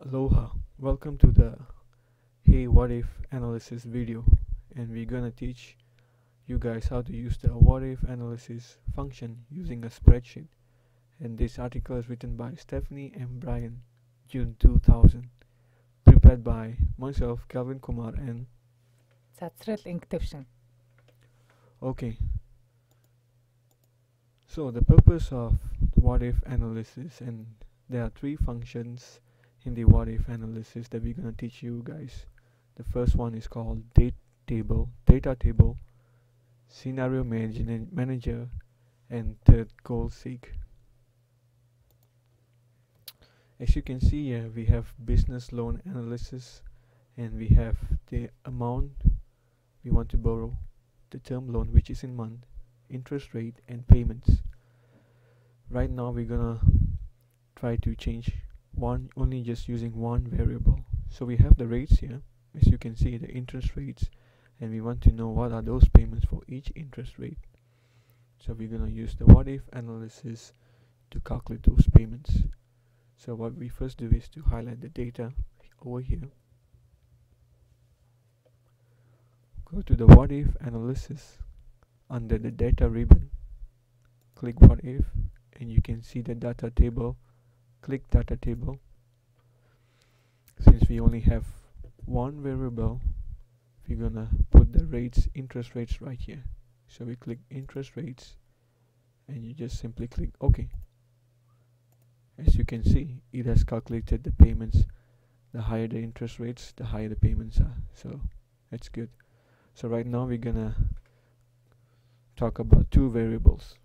Aloha, welcome to the Hey What If analysis video, and we're gonna teach you guys how to use the what if analysis function using a spreadsheet. And this article is written by Stephanie M. Bryan, June 2000, prepared by myself, Calvin Kumar, and Satsrel encryption. okay. So the purpose of what if analysis, and there are three functions in the what if analysis that we're gonna teach you guys. The first one is called data table, scenario manager, and third goal seek. As you can see here, we have business loan analysis, and we have the amount we want to borrow, the term loan which is in month, interest rate, and payments. Right now we're gonna try to change one, only just using one variable. So we have the rates here, as you can see, the interest rates, and we want to know what are those payments for each interest rate. So we're gonna use the what if analysis to calculate those payments. So what we first do is to highlight the data over here, go to the what if analysis, under the data ribbon, click what if, and you can see the data table. Click data table. Since we only have one variable, we're gonna put the interest rates right here. So we click interest rates, and you just simply click OK. As you can see, it has calculated the payments. The higher the interest rates, the higher the payments are. So that's good. So right now we're gonna talk about two variables.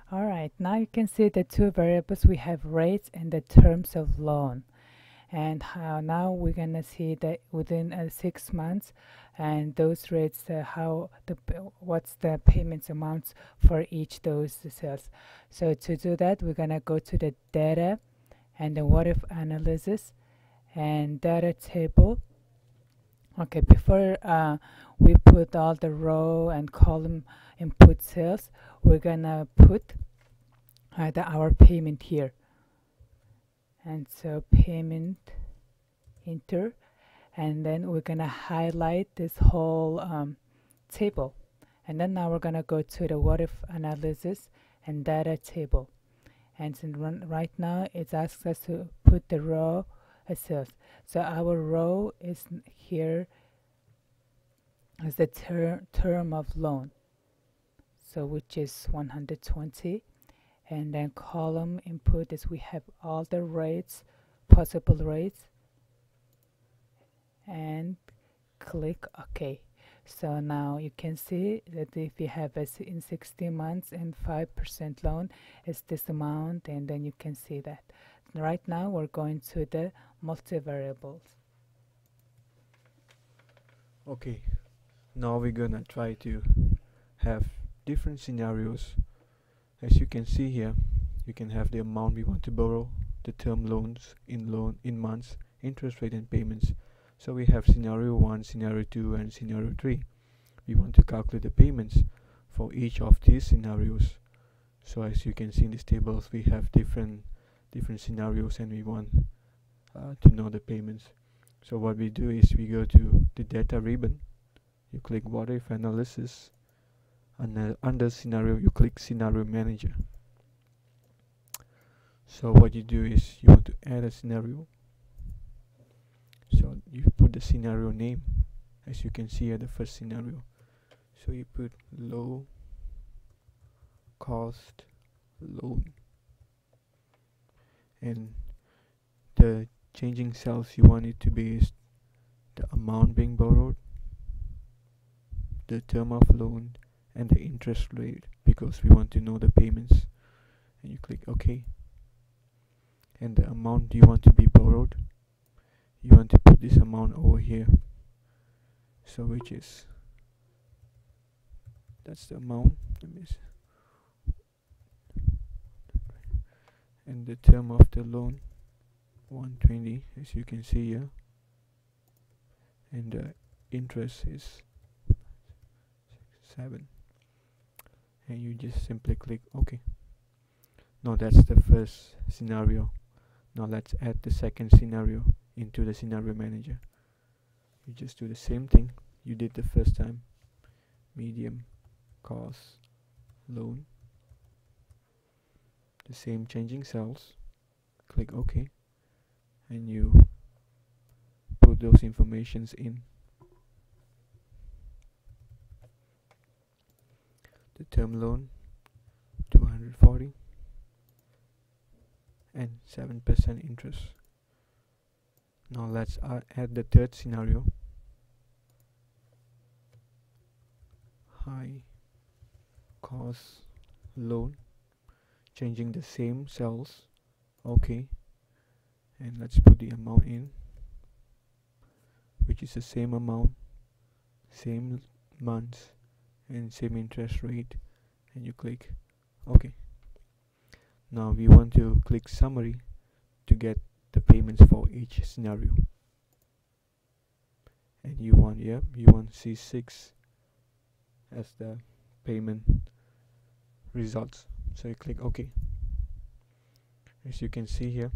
Alright, now you can see the two variables. We have rates and the terms of loan. And how now we're gonna see that within 6 months, and those rates, what's the payments amounts for each those sales. So to do that, we're gonna go to the data and the what if analysis and data table. Okay, before we put all the row and column input cells, we're gonna put our payment here. And so payment, enter, and then we're gonna highlight this whole table. And then now we're gonna go to the what if analysis and data table. And so right now it asks us to put the row as sales. So our row is here as the term of loan, so which is 120. And then column input is we have all the rates, possible rates, and click OK. So now you can see that if you have in 60 months and 5% loan, it's this amount, and then you can see that. Right now we're going to the multivariables. Okay, now we're gonna try to have different scenarios. As you can see here, you can have the amount we want to borrow, the term loans in months, interest rate, and payments. So we have scenario 1, scenario 2, and scenario 3. We want to calculate the payments for each of these scenarios. So as you can see in these tables, we have different scenarios, and we want to know the payments. So what we do is we go to the data ribbon, you click what if analysis, and under scenario you click scenario manager. So what you do is you want to add a scenario, so you put the scenario name. As you can see here, the first scenario, so you put low cost loan, and the changing cells you want it to be is the amount being borrowed, the term of loan, and the interest rate, because we want to know the payments. And you click OK. And the amount you want to be borrowed, you want to put this amount over here, so which is, that's the amount, and the term of the loan 120, as you can see here, and the interest is 7, and you just simply click OK. Now that's the first scenario. Now let's add the second scenario into the scenario manager. You just do the same thing you did the first time. Medium cost loan. The same changing cells. Click OK. And you put those informations in. The term loan 240 and 7% interest. Now let's add the third scenario. High cost loan, changing the same cells. OK, and let's put the amount in, which is the same amount, same months, and same interest rate, and you click OK. Now we want to click summary to get the payments for each scenario, and you want C6 as the payment results, so you click OK. As you can see here,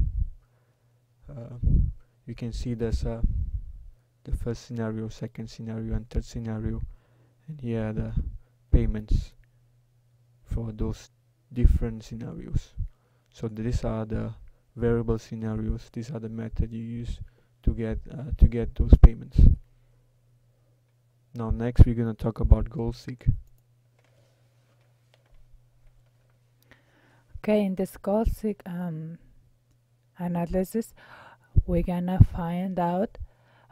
you can see there's the first scenario, second scenario, and third scenario, and here are the payments for those different scenarios. So these are the variable scenarios. These are the method you use to get those payments. Now next we're gonna talk about goal-seek. Okay, in this goal-seek analysis, we're gonna find out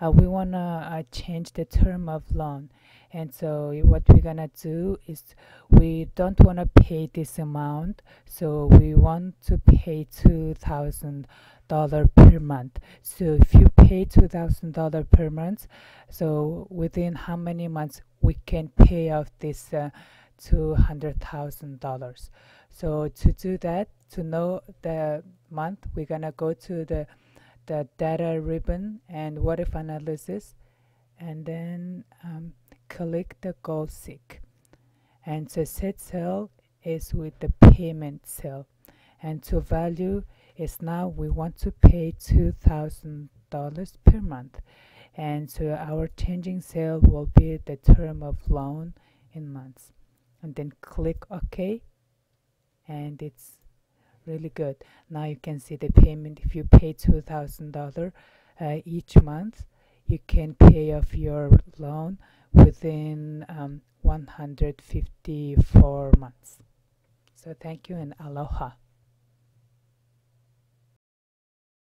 we wanna change the term of loan, and so what we're gonna do is we don't wanna pay this amount, so we want to pay $2,000 per month. So if you pay $2,000 per month, so within how many months we can pay off this $200,000. So to do that, to know the month, we're gonna go to the data ribbon and what if analysis, and then click the goal-seek, and so set cell is with the payment cell, and to value is now we want to pay $2,000 per month, and so our changing cell will be the term of loan in months, and then click OK, and it's really good. Now you can see the payment. If you pay $2,000 each month, you can pay off your loan within 154 months. So thank you and aloha.